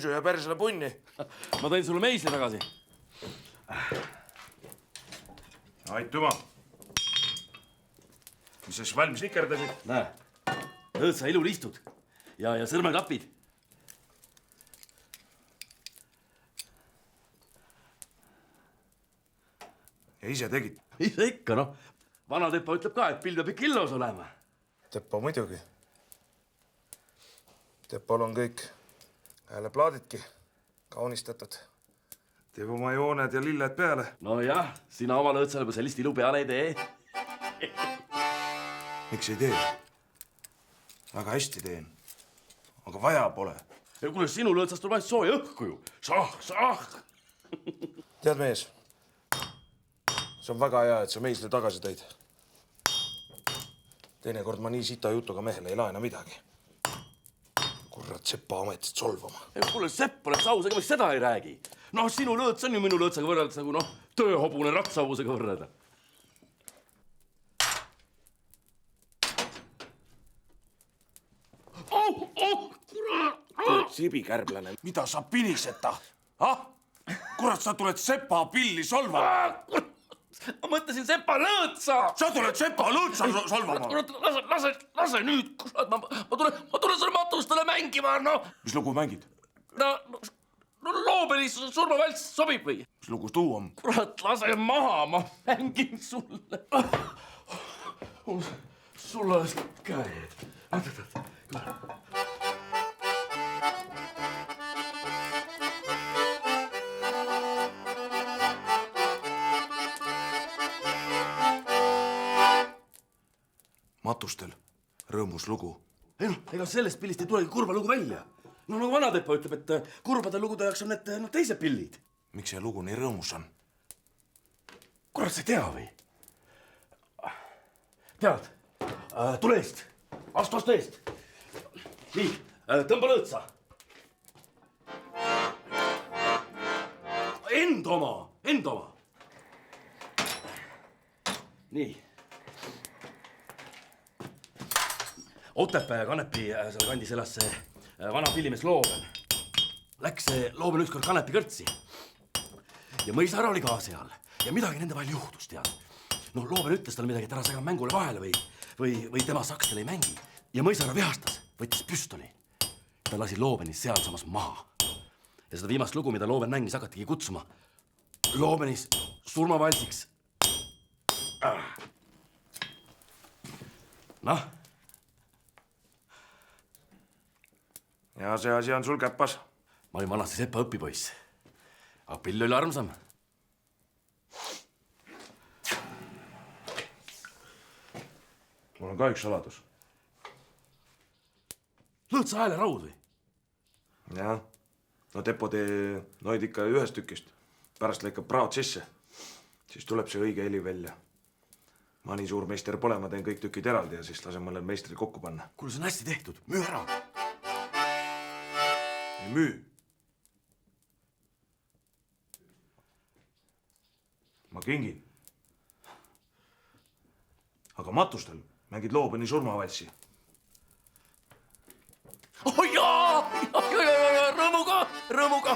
küüsu ja pärsele punni. Ma tõin sulle meisli tagasi. Aitüma. Mis sa siis valmis nikerdasid? Näe, lõõtsa ilul istud ja sõrmeklapid. Ja ise tegid? Ise ikka, noh. Vana Tepo ütleb ka, et pill peab ikka illos olema. Tepo muidugi. Tepol on kõik hääleplaadidki kaunistatud. Teeb oma jooned ja lilled peale. No jah, sina oma lõõtsale juba sellist ilu peale ei tee. Miks ei tee? Väga hästi teen. Aga vaja pole. Ja kuule, sinu lõõtsast tuleb ainult sooja õhku ju. Šah! Tead, mees, see on väga hea, et sa meisle tagasi tõid. Teinekord ma nii sita jutuga mehele ei laena midagi. Kurrat Sepa ametist solvama. Kuule, Sepp oleks aus, ega ma seda ei räägi. Noh, sinu lõõts on ju minu lõõtsaga võrreldes nagu tööhobune ratsavusega võrrelda. Kurat, sibikärblane. Mida sa piniseta? Kurat, sa tuled Sepa pilli solvama. Ma mõtlesin Sepa lõõtsa! Sa tuled Sepa lõõtsa solvama! Kurat, lase nüüd, kurat, ma tulen sulle matustele mängima, noh! Mis lugu mängid? No Loobelis surmavalts sobib või? Mis lugu tuu on? Kurat, lase maha, ma mängin sulle. Sul oleks käed. Matustel. Rõõmus lugu. Ei noh, ega sellest pillist ei tulegi kurva lugu välja. No nagu vana Tepo ütleb, et kurbade lugude jaoks on need teised pillid. Miks see lugu nii rõõmus on? Kurat, sa ei tea või? Tead, tule eest. Astu eest. Nii, tõmba lõõtsa. Enda oma. Nii. Otepää ja Kanepi seal kandis elas see vana pillimees Looben. Läks see Looben ükskord Kanepi kõrtsi. Ja Mõisaar oli ka seal. Ja midagi nende vahel juhtus, tead. No Looben ütles talle midagi, et ära sega mängule vahele või tema sakstel ei mängi. Ja Mõisaar vihastas, võttis püstoli. Ta lasi Loobenis sealsamas maha. Ja seda viimast lugu, mida Looben mängis, hakatigi kutsuma Loobenis surmavalsiks. Noh. Ja see asi on sul käppas. Ma olin vanasti Sepa õpipoiss. Aga pill oli armsam. Mul on ka üks saladus. Lõõtsa hääle raud või? Jah. No Tepo tee noid ikka ühest tükist. Pärast lõikab praod sisse. Siis tuleb see õige heli välja. Ma nii suur meister pole, ma teen kõik tükid eraldi ja siis lasen mõnel meistri kokku panna. Kuule, see on hästi tehtud. Müü ära. Ei müü. Ma kingin. Aga matustel mängid Loobeni surmavalsi. Oh jaa! Rõõmuga!